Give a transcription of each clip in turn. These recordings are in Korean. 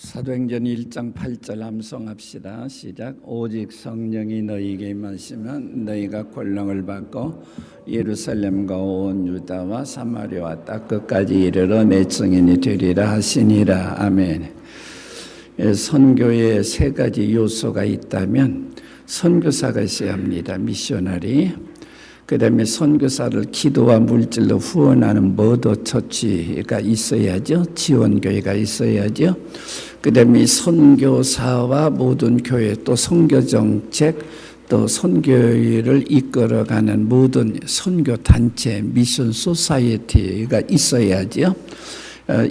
사도행전 1장 8절 암송합시다. 시작. 오직 성령이 너희에게 임하시면 너희가 권능을 받고 예루살렘과 온 유다와 사마리아와 땅 끝까지 이르러 내 증인이 되리라 하시니라. 아멘. 선교에 세 가지 요소가 있다면 선교사가 있어야 합니다. 미셔너리. 그 다음에 선교사를 기도와 물질로 후원하는 머더 처치가 있어야죠. 지원교회가 있어야죠. 그 다음에 선교사와 모든 교회 또 선교정책 또 선교를 이끌어가는 모든 선교단체 미션 소사이어티가 있어야죠.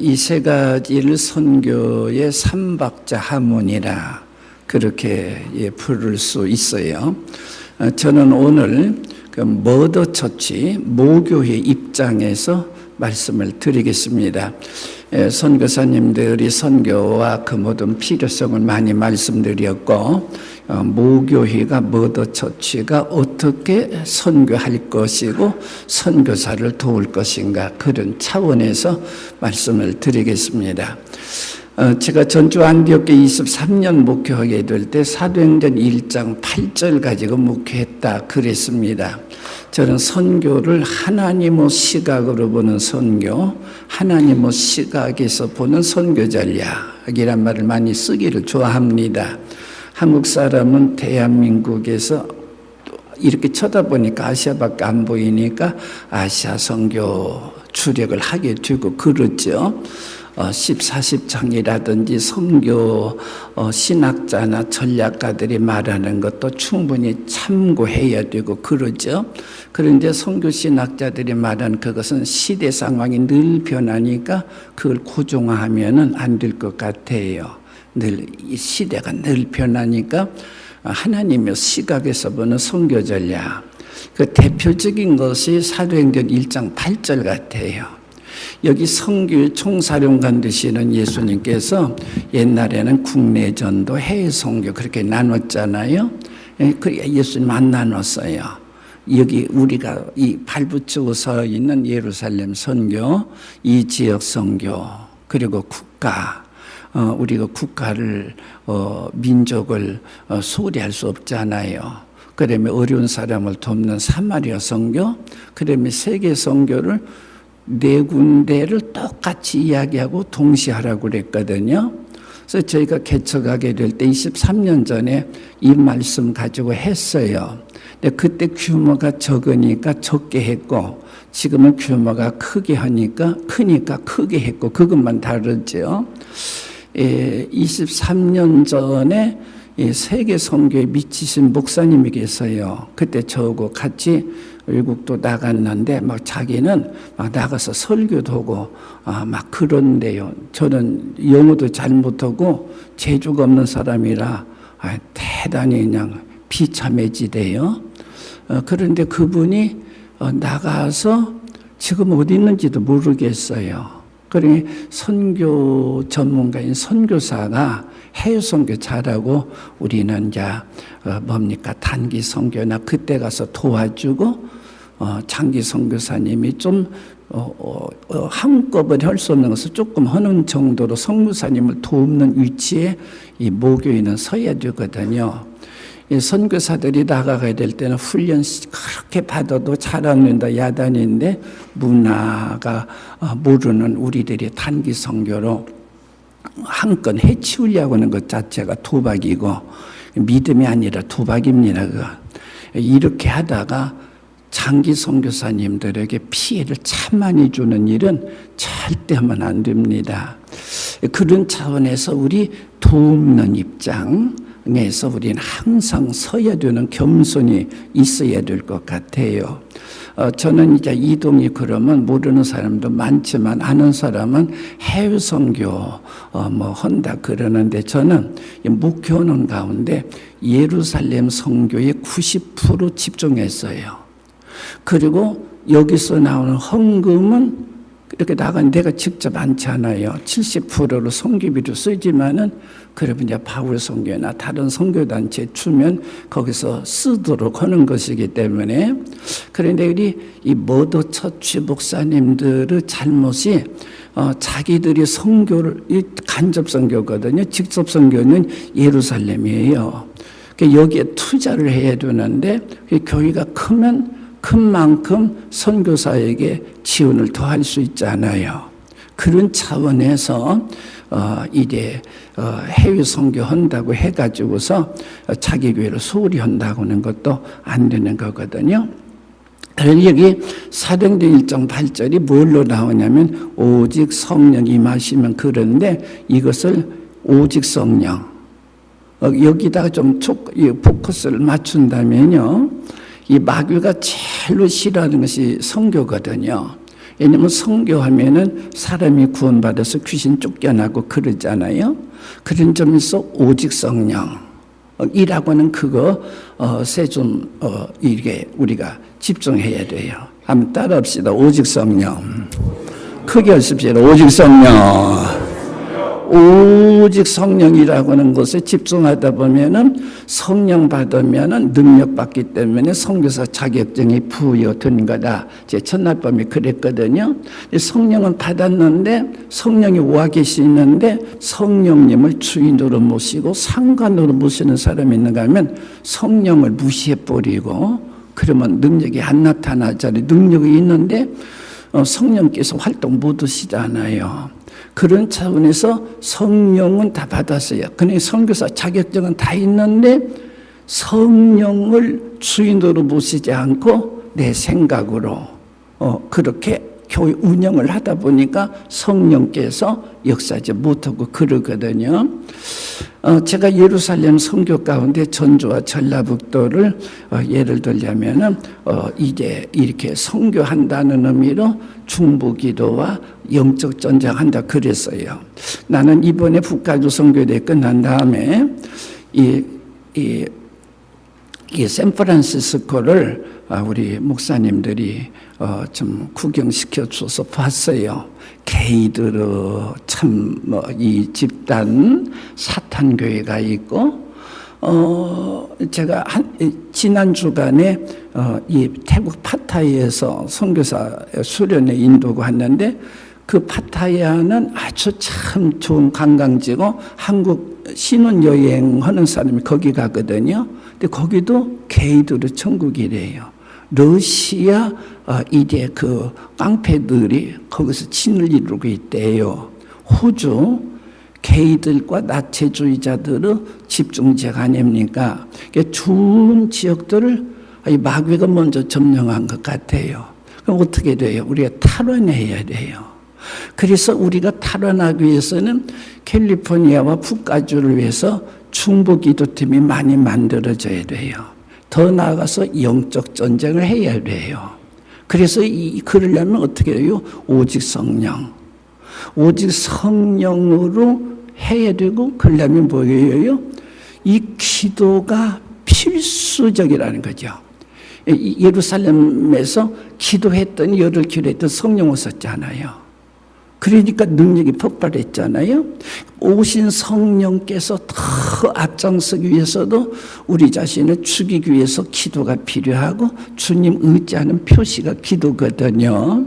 이 세 가지를 선교의 삼박자 하모니라 그렇게 부를 수 있어요. 저는 오늘 그 머더 처치 모교회 입장에서 말씀을 드리겠습니다. 선교사님들이 선교와 그 모든 필요성을 많이 말씀드렸고 모교회가 머더 처치가 어떻게 선교할 것이고 선교사를 도울 것인가 그런 차원에서 말씀을 드리겠습니다. 제가 전주 안디옥교회 23년 목회하게 될 때 사도행전 1장 8절 가지고 목회했다 그랬습니다. 저는 선교를 하나님의 시각으로 보는 선교, 하나님의 시각에서 보는 선교 전략이란 말을 많이 쓰기를 좋아합니다. 한국 사람은 대한민국에서 이렇게 쳐다보니까 아시아밖에 안 보이니까 아시아 선교 주력을 하게 되고 그렇죠. 14,10장이라든지 선교 신학자나 전략가들이 말하는 것도 충분히 참고해야 되고 그러죠. 그런데 선교 신학자들이 말하는 그것은 시대 상황이 늘 변하니까 그걸 고정화하면은 안 될 것 같아요. 늘 이 시대가 늘 변하니까 하나님의 시각에서 보는 선교 전략 그 대표적인 것이 사도행전 1장 8절 같아요. 여기 선교 총사령관 되시는 예수님께서 옛날에는 국내 전도, 해외 선교 그렇게 나눴잖아요. 예수님 안 나눴어요. 여기 우리가 이 발붙이고 서 있는 예루살렘 선교, 이 지역 선교, 그리고 국가, 우리가 국가를 민족을 소홀히할 수 없잖아요. 그다음에 어려운 사람을 돕는 사마리아 선교, 그다음에 세계 선교를 네 군데를 똑같이 이야기하고 동시에 하라고 그랬거든요. 그래서 저희가 개척하게 될 때 23년 전에 이 말씀 가지고 했어요. 근데 그때 규모가 적으니까 적게 했고 지금은 규모가 크게 하니까 크니까 크게 했고 그것만 다르죠. 23년 전에 세계 선교에 미치신 목사님이 계세요. 그때 저하고 같이 외국도 나갔는데 막 자기는 막 나가서 설교도 하고 막 그런데요. 저는 영어도 잘 못하고 재주가 없는 사람이라 대단히 그냥 비참해지대요. 그런데 그분이 나가서 지금 어디 있는지도 모르겠어요. 그러니 선교 전문가인 선교사가 해외 선교 잘하고 우리는 이제 뭡니까 단기 선교나 그때 가서 도와주고 장기 선교사님이 좀 한꺼번에 할 수 없는 것을 조금 하는 정도로 선교사님을 돕는 위치에 이 모교인은 서야 되거든요. 이 선교사들이 나가야 될 때는 훈련 그렇게 받아도 잘하는다 야단인데 문화가 모르는 우리들이 단기 선교로 한건 해치우려고 하는 것 자체가 도박이고 믿음이 아니라 도박입니다. 이렇게 하다가 장기 선교사님들에게 피해를 참 많이 주는 일은 절대 하면 안 됩니다. 그런 차원에서 우리 돕는 입장에서 우리는 항상 서야 되는 겸손이 있어야 될 것 같아요. 저는 이제 이동이 그러면 모르는 사람도 많지만 아는 사람은 해외 선교 뭐 한다 그러는데 저는 목회하는 가운데 예루살렘 선교에 90% 집중했어요. 그리고 여기서 나오는 헌금은 이렇게 나간 데가 직접 많잖아요. 70%로 선교비로 쓰지만은 그러면 이제 바울 선교나 다른 선교단체 주면 거기서 쓰도록 하는 것이기 때문에. 그런데 우리 이 머더 처치 목사님들의 잘못이 자기들이 선교를 이 간접 선교거든요. 직접 선교는 예루살렘이에요. 여기에 투자를 해야 되는데 교회가 크면 큰 만큼 선교사에게 지원을 더 할 수 있잖아요. 그런 차원에서 이제 해외 선교한다고 해가지고서 자기 교회를 소홀히 한다고 하는 것도 안 되는 거거든요. 그래서 여기 사도행전 1장 8절이 뭘로 나오냐면 오직 성령 임하시면, 그런데 이것을 오직 성령 여기다가 좀 포커스를 맞춘다면요, 이 마귀가 제일로 싫어하는 것이 선교거든요. 왜냐하면 선교하면은 사람이 구원받아서 귀신 쫓겨나고 그러잖아요. 그런 점에서 오직 성령 이라고 하는 그것에 좀 이게 우리가 집중해야 돼요. 한번 따라합시다. 오직 성령. 크게 하십시다. 오직 성령. 오직 성령이라고 하는 것에 집중하다 보면은 성령 받으면은 능력 받기 때문에 선교사 자격증이 부여되는 거다. 제 첫날 밤에 그랬거든요. 성령은 받았는데 성령이 와 계시는데 성령님을 주인으로 모시고 상관으로 모시는 사람이 있는가 하면 성령을 무시해 버리고 그러면 능력이 안 나타나잖아요. 능력이 있는데 성령께서 활동 못 하시잖아요. 그런 차원에서 성령은 다 받았어요. 그러니 선교사 자격증은 다 있는데 성령을 주인으로 모시지 않고 내 생각으로 그렇게 교회 운영을 하다 보니까 성령께서 역사하지 못하고 그러거든요. 제가 예루살렘 선교 가운데 전주와 전라북도를 예를 들자면은 이제 이렇게 선교한다는 의미로 중보기도와 영적 전쟁한다 그랬어요. 나는 이번에 북가주 선교대 끝난 다음에 이 샌프란시스코를 우리 목사님들이 좀 구경시켜 줘서 봤어요. 게이드르 참 이 집단 사탄 교회가 있고 제가 지난 주간에 이 태국 파타야에서 선교사 수련회 인도가 왔는데 그 파타야는 아주 참 좋은 관광지고 한국 신혼여행하는 사람이 거기 가거든요. 근데 거기도 게이드르 천국이래요. 러시아 이제 그 깡패들이 거기서 진을 이루고 있대요. 호주 게이들과 나체주의자들의 집중지역 아닙니까? 좋은 지역들을 마귀가 먼저 점령한 것 같아요. 그럼 어떻게 돼요? 우리가 탈환해야 돼요. 그래서 우리가 탈환하기 위해서는 캘리포니아와 북가주를 위해서 중보기도팀이 많이 만들어져야 돼요. 더 나아가서 영적 전쟁을 해야 돼요. 그래서 그러려면 어떻게 해요? 오직 성령. 오직 성령으로 해야 되고, 그러려면 뭐예요? 이 기도가 필수적이라는 거죠. 예루살렘에서 기도했더니 열흘 기도했더니 성령 오셨잖아요. 그러니까 능력이 폭발했잖아요. 오신 성령께서 더 앞장서기 위해서도 우리 자신을 죽이기 위해서 기도가 필요하고 주님 의지하는 표시가 기도거든요.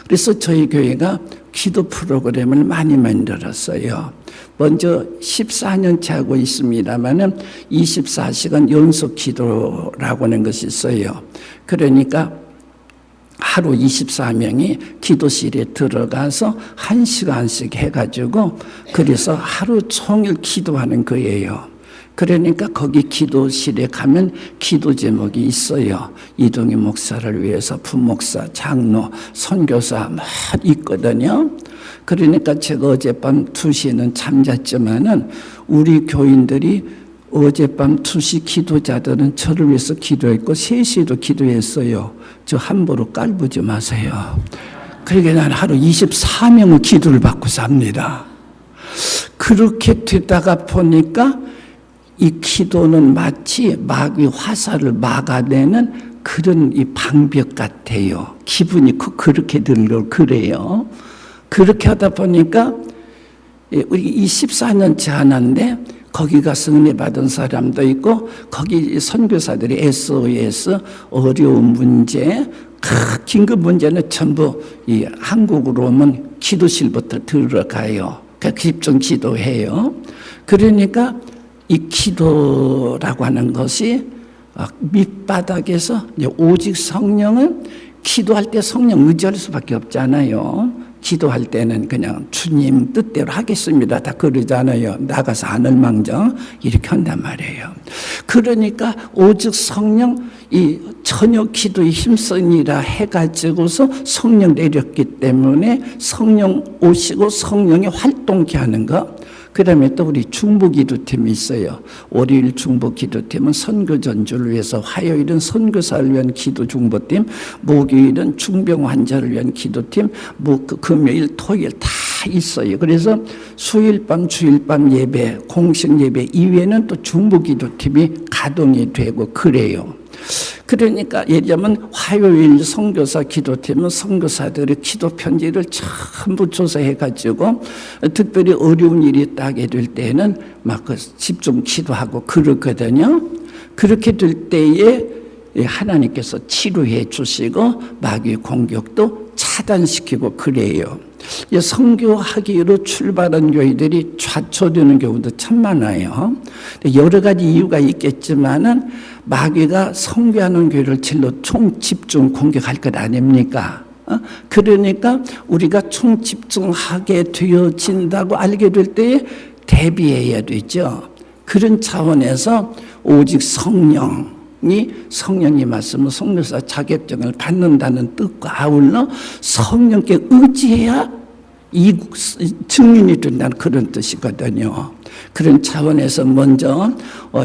그래서 저희 교회가 기도 프로그램을 많이 만들었어요. 먼저 14년째 하고 있습니다만은 24시간 연속 기도라고 하는 것이 있어요. 그러니까 하루 24명이 기도실에 들어가서 1시간씩 해가지고 그래서 하루 종일 기도하는 거예요. 그러니까 거기 기도실에 가면 기도 제목이 있어요. 이동희 목사를 위해서 부목사, 장로, 선교사 막 있거든요. 그러니까 제가 어젯밤 2시에는 잠잤지만은 우리 교인들이 어젯밤 2시 기도자들은 저를 위해서 기도했고 3시에도 기도했어요. 저 함부로 깔보지 마세요. 그러니까 난 하루 24명의 기도를 받고 삽니다. 그렇게 되다가 보니까 이 기도는 마치 마귀 화살을 막아내는 그런 이 방벽 같아요. 기분이 그렇게 드는 걸 그래요. 그렇게 하다 보니까 우리 24년째 하는데 거기 가서 은혜 받은 사람도 있고 거기 선교사들이 SOS 어려운 문제, 긴급 문제는 전부 이 한국으로 오면 기도실부터 들어가요. 그러니까 집중 기도해요. 그러니까 이 기도라고 하는 것이 밑바닥에서 오직 성령은 기도할 때 성령 의지할 수밖에 없잖아요. 기도할 때는 그냥 주님 뜻대로 하겠습니다. 다 그러잖아요. 나가서 하늘망정 이렇게 한단 말이에요. 그러니까 오직 성령 이 저녁 기도에 힘쓰니라 해가지고서 성령 내렸기 때문에 성령 오시고 성령이 활동케 하는 거. 그 다음에 또 우리 중보기도팀이 있어요. 월요일 중보기도팀은 선교 전주를 위해서, 화요일은 선교사를 위한 기도 중보팀, 목요일은 중병 환자를 위한 기도팀, 금요일, 토요일 다 있어요. 그래서 수일밤, 주일밤 예배, 공식 예배 이외에는 또 중보기도팀이 가동이 되고 그래요. 그러니까 예를 들면 화요일 선교사 기도팀은 선교사들의 기도 편지를 전부 조사해가지고 특별히 어려운 일이 따게 될 때는 막 집중 기도하고 그러거든요. 그렇게 될 때에 하나님께서 치료해 주시고 마귀의 공격도 차단시키고 그래요. 선교하기로 출발한 교회들이 좌초되는 경우도 참 많아요. 여러 가지 이유가 있겠지만은 마귀가 선교하는 교회를 질러 총집중 공격할 것 아닙니까? 그러니까 우리가 총집중하게 되어진다고 알게 될 때에 대비해야 되죠. 그런 차원에서 오직 성령이 말씀은 선교사 자격증을 받는다는 뜻과 아울러 성령께 의지해야 이 증인이 된다는 그런 뜻이거든요. 그런 차원에서 먼저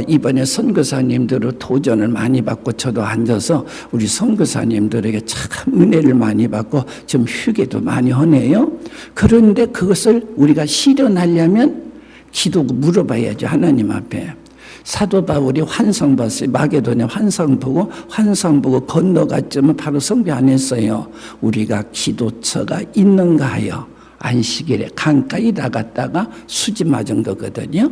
이번에 선교사님들로 도전을 많이 받고 저도 앉아서 우리 선교사님들에게 참 은혜를 많이 받고 지금 휴게도 많이 하네요. 그런데 그것을 우리가 실현하려면 기도고 물어봐야죠. 하나님 앞에. 사도 바울이 환상 봤어요. 마게도냐 환상 보고 건너갔지만 바로 선교 안 했어요. 우리가 기도처가 있는가 하여 안식일에 강가에 나갔다가 수지 맞은 거거든요.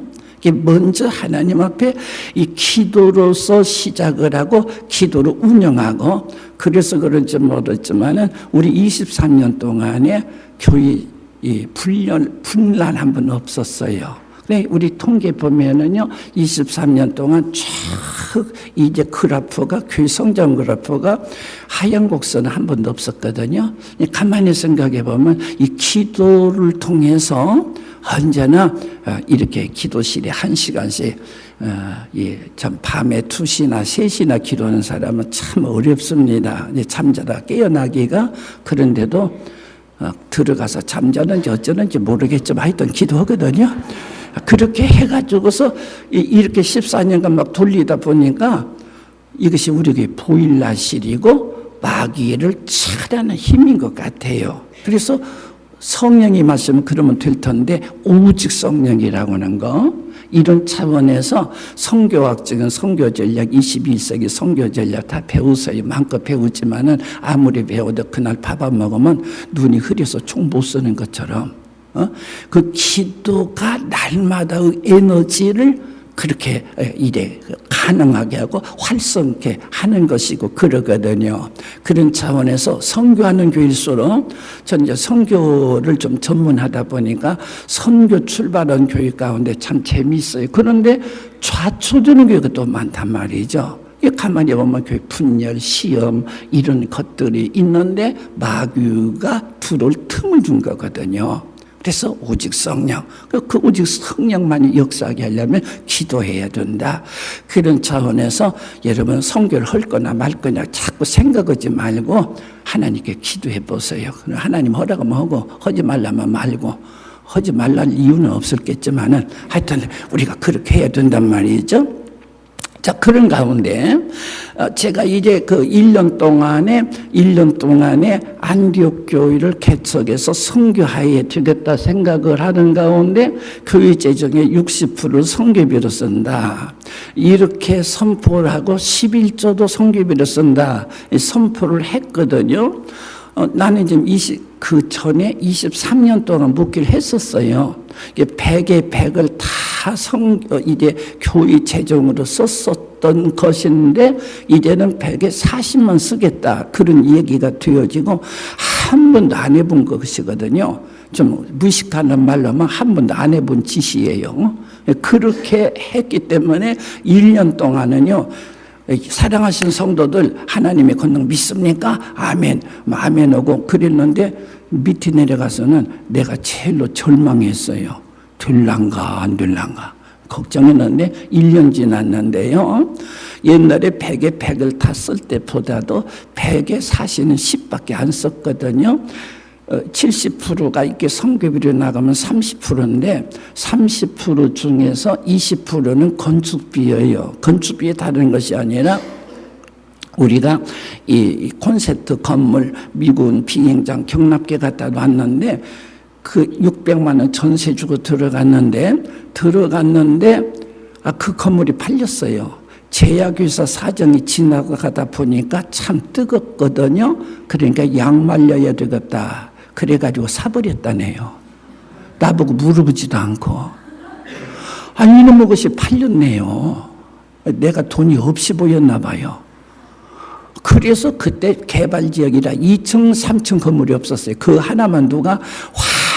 먼저 하나님 앞에 이 기도로서 시작을 하고 기도로 운영하고, 그래서 그런지 모르지만은 우리 23년 동안에 교회 분란 한 번 없었어요. 우리 통계 보면은요, 23년 동안 쭉 이제 그래프가, 교회 성장 그래프가 하향 곡선은 한 번도 없었거든요. 가만히 생각해 보면 이 기도를 통해서 언제나 이렇게 기도실에 1시간씩 참 밤에 2시나 3시나 기도하는 사람은 참 어렵습니다. 잠자다 깨어나기가. 그런데도 들어가서 잠자는지 어쩌는지 모르겠지만 하여튼 기도하거든요. 그렇게 해가지고서 이렇게 14년간 막 돌리다 보니까 이것이 우리에게 보일라실이고 마귀를 차단하는 힘인 것 같아요. 그래서 성령이 말씀을 그러면 될 텐데 오직 성령이라고 하는 거, 이런 차원에서 선교학적인 선교 전략, 21세기 선교 전략 다 배우세요. 마음껏 배우지만은 아무리 배워도 그날 밥 안 먹으면 눈이 흐려서 총 못 쓰는 것처럼 그 기도가 날마다의 에너지를 그렇게 이래 가능하게 하고 활성케 하는 것이고 그러거든요. 그런 차원에서 선교하는 교회일수록 전 이제 선교를 좀 전문하다 보니까 선교 출발한 교회 가운데 참 재미있어요. 그런데 좌초되는 교회가 또 많단 말이죠. 가만히 보면 교회 분열, 시험 이런 것들이 있는데 마귀가 들어올 틈을 준 거거든요. 그래서 오직 성령, 그 오직 성령만이 역사하게 하려면 기도해야 된다. 그런 차원에서 여러분 선교를 할 거나 말 거냐 자꾸 생각하지 말고 하나님께 기도해 보세요. 하나님 허락하면 하고 하지 말라면 말고, 하지 말라는 이유는 없었겠지만은 하여튼 우리가 그렇게 해야 된단 말이죠. 자, 그런 가운데 제가 이제 그 1년 동안에 안디옥 교회를 개척해서 선교하에 되겠다 생각을 하는 가운데 교회 재정의 60%를 선교비로 쓴다. 이렇게 선포를 하고 11조도 선교비로 쓴다. 선포를 했거든요. 나는 지금 그 전에 23년 동안 묵기를 했었어요. 이게 100에 100을 다 이제 교회 재정으로 썼었던 것인데, 이제는 100에 40만 쓰겠다. 그런 얘기가 되어지고, 한 번도 안 해본 것이거든요. 좀 무식하는 말로만 한 번도 안 해본 짓이에요. 그렇게 했기 때문에 1년 동안은요, 사랑하신 성도들 하나님의 권능 믿습니까? 아멘. 아멘 하고 그랬는데, 밑에 내려가서는 내가 제일로 절망했어요. 될란가 안 될란가 걱정했는데 1년 지났는데요, 옛날에 100에 100을 다 쓸 때보다도 100에 40은 10밖에 안 썼거든요. 70%가 이렇게 성교비로 나가면 30%인데 30% 중에서 20%는 건축비예요. 건축비에 다른 것이 아니라 우리가 이 콘센트 건물 미군 비행장 경납계 갖다 놨는데, 그 600만 원 전세 주고 들어갔는데 그 건물이 팔렸어요. 제약회사 사정이 지나가다 보니까 참 뜨겁거든요. 그러니까 양 말려야 되겠다. 그래가지고 사버렸다네요. 나보고 물어보지도 않고. 이놈의 것이 팔렸네요. 내가 돈이 없이 보였나 봐요. 그래서 그때 개발지역이라 2층, 3층 건물이 없었어요. 그 하나만 누가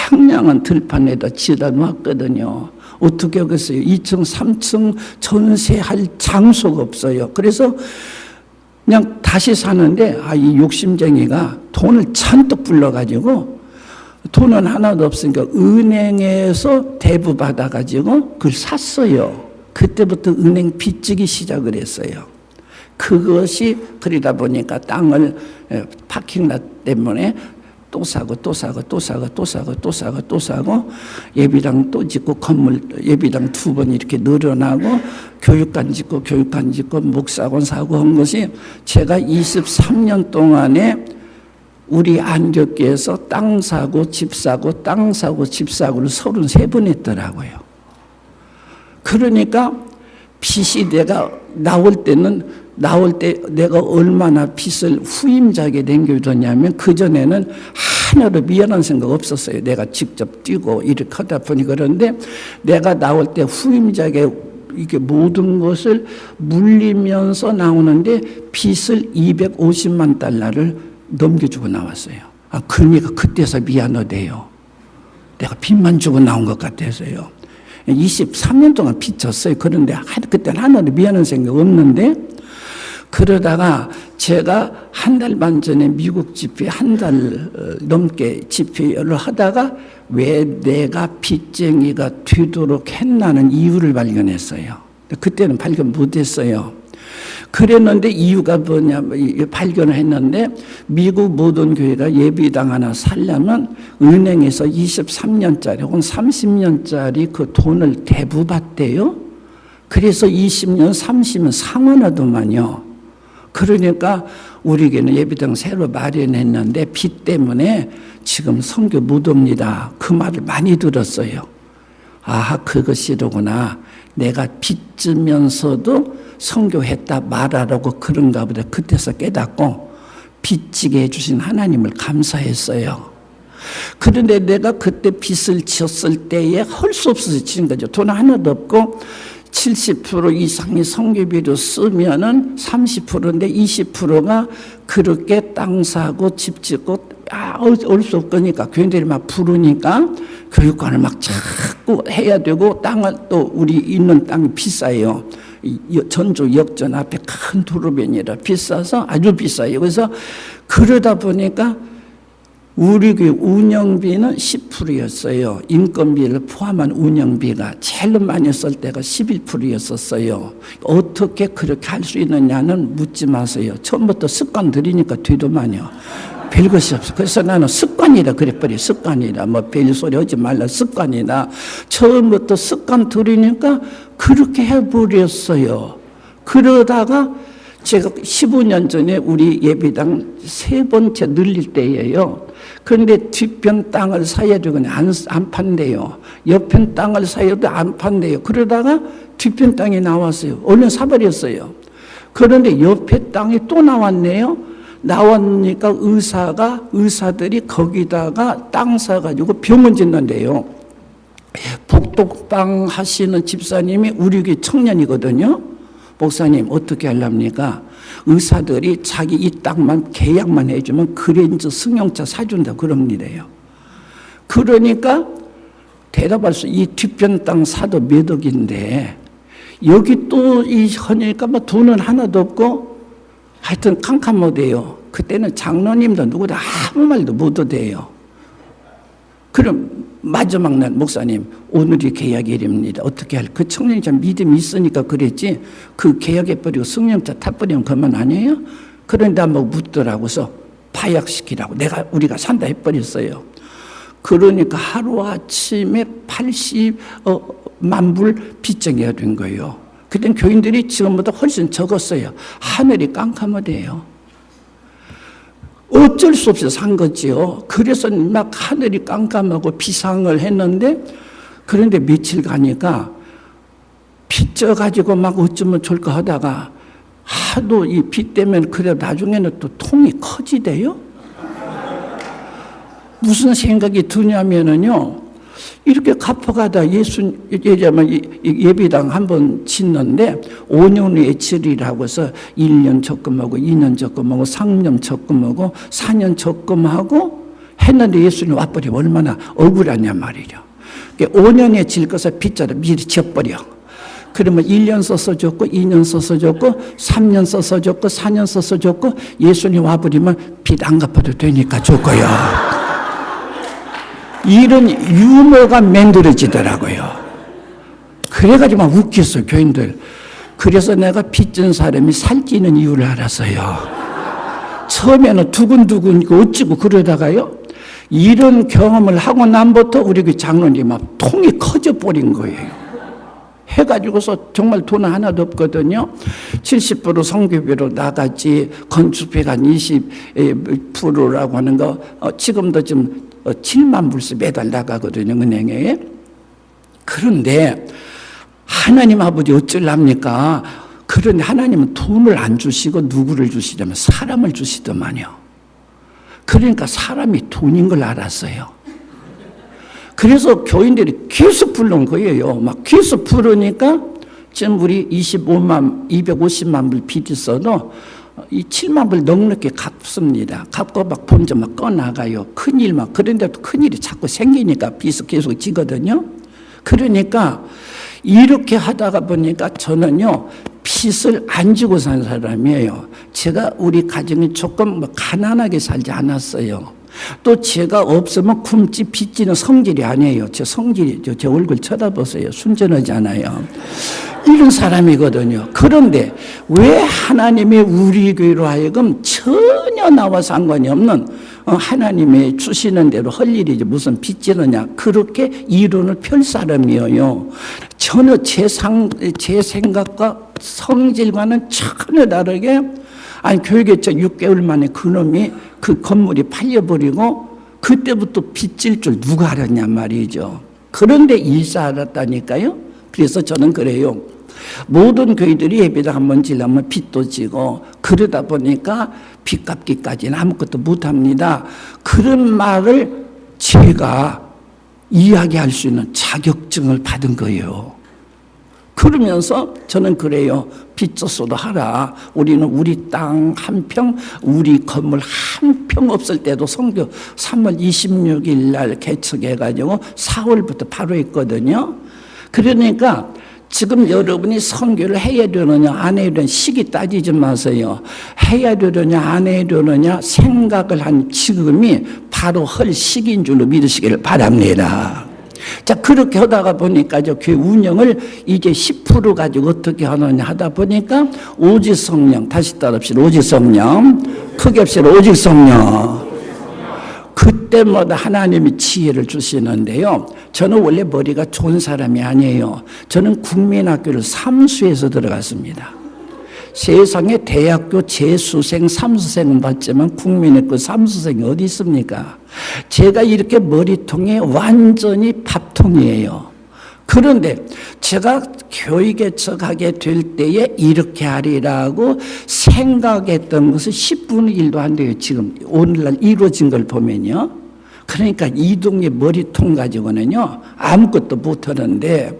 황량한 들판에다 지어다 놨거든요. 어떻게 하겠어요? 2층, 3층 전세할 장소가 없어요. 그래서 그냥 다시 사는데, 이 욕심쟁이가 돈을 잔뜩 불러가지고, 돈은 하나도 없으니까 은행에서 대부 받아가지고 그걸 샀어요. 그때부터 은행 빚지기 시작을 했어요. 그것이 그러다 보니까 땅을 파킹lot 때문에 또 사고 예비당 또 짓고 건물 예비당 2번 이렇게 늘어나고 교육관 짓고 목사관 사고 한 것이, 제가 23년 동안에 우리 안교회에서 땅 사고 집 사고 땅 사고 집 사고를 33번 했더라고요. 그러니까 빚이 내가 나올 때 내가 얼마나 빚을 후임자에게 남겨줬냐면, 그전에는 하나로 미안한 생각 없었어요. 내가 직접 뛰고 이렇게 하다 보니. 그런데 내가 나올 때 후임자에게 이게 모든 것을 물리면서 나오는데 빚을 250만 달러를 넘겨주고 나왔어요. 그러니까 그때서 미안하대요. 내가 빚만 주고 나온 것 같아서요. 23년 동안 빚 졌어요. 그런데 그때는 하나도 미안한 생각 없는데, 그러다가 제가 한 달 반 전에 미국 집회 한 달 넘게 집회를 하다가 왜 내가 빚쟁이가 되도록 했나는 이유를 발견했어요. 그때는 발견 못했어요. 그랬는데 이유가 뭐냐면, 발견을 했는데, 미국 모든 교회가 예비당 하나 살려면 은행에서 23년짜리 혹은 30년짜리 그 돈을 대부받대요. 그래서 20년, 30년 상환하더만요. 그러니까 우리 교회는 예비당 새로 마련했는데 빚 때문에 지금 선교 못 옵니다. 그 말을 많이 들었어요. 그것이로구나. 내가 빚지면서도 선교했다 말하라고 그런가 보다. 그때서 깨닫고 빚지게 해주신 하나님을 감사했어요. 그런데 내가 그때 빚을 지었을 때에 할 수 없어서 지는 거죠. 돈 하나도 없고 70% 이상이 선교비로 쓰면은 30%인데 20%가 그렇게 땅 사고 집 짓고 올 수 없으니까 교인들이 막 부르니까 교육관을 막 자꾸 해야 되고, 땅을 또 우리 있는 땅이 비싸요. 전주 역전 앞에 큰 도로변이라 비싸서 아주 비싸요. 그래서 그러다 보니까 우리 교회 운영비는 10%였어요. 인건비를 포함한 운영비가 제일 많이 쓸 때가 11%였었어요. 어떻게 그렇게 할 수 있느냐는 묻지 마세요. 처음부터 습관 들이니까 되더만요. 별것이 없어. 그래서 나는 습관이라 그래버려. 습관이라 별소리 하지 말라. 습관이다. 처음부터 습관 들이니까 그렇게 해버렸어요. 그러다가 제가 15년 전에 우리 예비당 3번째 늘릴 때예요. 그런데 뒤편 땅을 사야 되거든요. 안 판대요. 옆편 땅을 사야도 안 판대요. 그러다가 뒤편 땅이 나왔어요. 얼른 사버렸어요. 그런데 옆에 땅이 또 나왔네요. 나오니까 의사들이 거기다가 땅 사가지고 병원 짓는데요. 복덕방 하시는 집사님이 우리 교회 청년이거든요. 목사님 어떻게 하렵니까? 의사들이 자기 이 땅만 계약만 해주면 그랜저 승용차 사준다 그럽니다요. 그러니까 대답할 수, 이 뒤편 땅 사도 몇 억인데 여기 또 이 하니까 뭐 돈은 하나도 없고 하여튼 캄캄하대요. 그때는 장로님도 누구도 아무 말도 못해요. 그럼 마지막 날 목사님 오늘이 계약일입니다. 어떻게 할? 그 청년이 참 믿음이 있으니까 그랬지 그 계약해버리고 승용차 타버리면 그만 아니에요? 그런데 한번 묻더라고서 파약시키라고 우리가 산다 해버렸어요. 그러니까 하루아침에 80만 불 빚쟁이가 된 거예요. 그땐 교인들이 지금보다 훨씬 적었어요. 하늘이 깜깜하대요. 어쩔 수 없이 산 거지요. 그래서 막 하늘이 깜깜하고 비상을 했는데, 그런데 며칠 가니까 빚져가지고 막 어쩌면 좋을까 하다가 하도 이 빚 때문에 그래 나중에는 또 통이 커지대요. 무슨 생각이 드냐면은요, 이렇게 갚아가다 예배당 한번 짓는데 5년 후에 치리라고 해서 1년 적금하고 2년 적금하고 3년 적금하고 4년 적금하고 했는데 예수님 와버리면 얼마나 억울하냐 말이죠. 5년에 질 것을 빚자를 미리 지어버려. 그러면 1년 써서 줬고 2년 써서 줬고 3년 써서 줬고 4년 써서 줬고 예수님 와버리면 빚 안 갚아도 되니까 줬고요. 이런 유머가 만들어지더라고요. 그래가지고 막 웃겼어요, 교인들. 그래서 내가 빚진 사람이 살찌는 이유를 알았어요. 처음에는 두근두근 어찌고 그러다가요, 이런 경험을 하고 난부터 우리 그 장로님 막 통이 커져버린 거예요. 해가지고서 정말 돈 하나도 없거든요. 70% 성교비로 나갔지, 건축비가 한 20%라고 하는 거, 지금도 좀 7만 불씩 매달 나가거든요, 은행에. 그런데 하나님 아버지 어쩌랍니까? 그런데 하나님은 돈을 안 주시고 누구를 주시냐면 사람을 주시더만요. 그러니까 사람이 돈인 걸 알았어요. 그래서 교인들이 계속 부른 거예요. 막 계속 부르니까 지금 우리 250만 불 빚 있어도 이 7만 불 넉넉히 갚습니다. 갚고 막 본저 막 꺼나가요. 큰일만. 그런데도 큰일이 자꾸 생기니까 빚을 계속 지거든요. 그러니까 이렇게 하다가 보니까 저는요, 빚을 안 지고 산 사람이에요. 제가 우리 가정이 조금 가난하게 살지 않았어요. 또 제가 없으면 굶지 빚지는 성질이 아니에요. 제 성질이, 제 얼굴 쳐다보세요. 순전하지 않아요. 이런 사람이거든요. 그런데 왜 하나님이 우리 교회로 하여금 전혀 나와 상관이 없는 하나님이 주시는 대로 할 일이지 무슨 빚지느냐, 그렇게 이론을 펼 사람이에요. 전혀 제 생각과 성질과는 전혀 다르게, 아니 교육했죠. 6개월 만에 그놈이 그 건물이 팔려버리고 그때부터 빚질 줄 누가 알았냐 말이죠. 그런데 일사 알았다니까요. 그래서 저는 그래요. 모든 교회들이 예배당 한번 지려면 빚도 지고 그러다 보니까 빚 갚기까지는 아무것도 못합니다. 그런 말을 제가 이야기할 수 있는 자격증을 받은 거예요. 그러면서 저는 그래요. 빚졌어도 하라. 우리는 우리 땅 한 평, 우리 건물 한 평 없을 때도 선교 3월 26일 날 개척해가지고 4월부터 바로 했거든요. 그러니까 지금 여러분이 선교를 해야 되느냐 안 해야 되느냐 시기 따지지 마세요. 해야 되느냐 안 해야 되느냐 생각을 한 지금이 바로 할 시기인 줄로 믿으시기를 바랍니다. 자, 그렇게 하다가 보니까 저 교회 운영을 이제 10% 가지고 어떻게 하느냐 하다 보니까 오직 성령, 다시 따라합시다. 오직 성령, 크게 합시다. 오직 성령. 그때마다 하나님이 지혜를 주시는데요. 저는 원래 머리가 좋은 사람이 아니에요. 저는 국민학교를 삼수해서 들어갔습니다. 세상에 대학교 재수생, 삼수생은 봤지만 국민학교 삼수생이 어디 있습니까? 제가 이렇게 머리통이 완전히 밥통이에요. 그런데 제가 교회 개척하게 될 때에 이렇게 하리라고 생각했던 것은 10분의 1도 안 돼요. 지금 오늘날 이루어진 걸 보면요. 그러니까 이동의 머리통 가지고는요 아무것도 못하는데,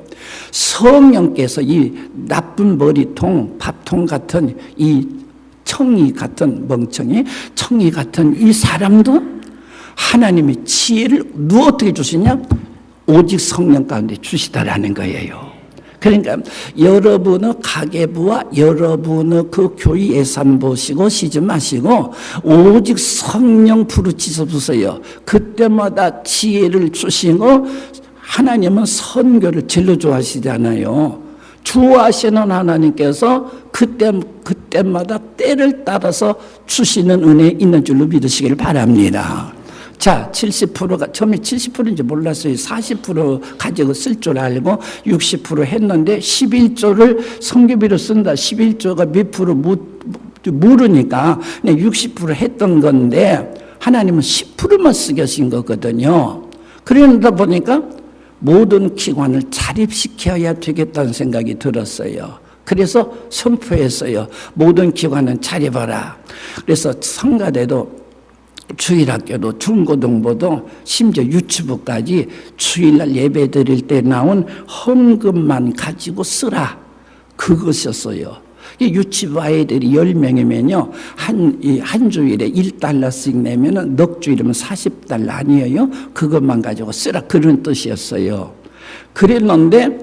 성령께서 이 나쁜 머리통, 밥통 같은 이 청이 같은 멍청이, 청이 같은 이 사람도 하나님이 지혜를 누가 어떻게 주시냐? 오직 성령 가운데 주시다라는 거예요. 그러니까 여러분의 가계부와 여러분의 그 교회 예산 보시고 쉬지 마시고 오직 성령 부르짖으세요. 그때마다 지혜를 주시고, 하나님은 선교를 제일 좋아하시잖아요. 좋아하시는 하나님께서 그때마다 때를 따라서 주시는 은혜 있는 줄로 믿으시길 바랍니다. 자, 70%가 처음에 70%인지 몰랐어요. 40% 가지고 쓸 줄 알고 60% 했는데 11조를 성교비로 쓴다. 11조가 몇 프로 모르니까 60% 했던 건데 하나님은 10%만 쓰게 하신 거거든요. 그러다 보니까 모든 기관을 자립시켜야 되겠다는 생각이 들었어요. 그래서 선포했어요. 모든 기관은 자립하라. 그래서 성가대도 주일학교도 중고등부도 심지어 유치부까지 주일날 예배 드릴 때 나온 헌금만 가지고 쓰라, 그것이었어요. 유치부 아이들이 10명이면요 한 주일에 1달러씩 내면은 넉 주일이면 40달러 아니에요? 그것만 가지고 쓰라, 그런 뜻이었어요. 그랬는데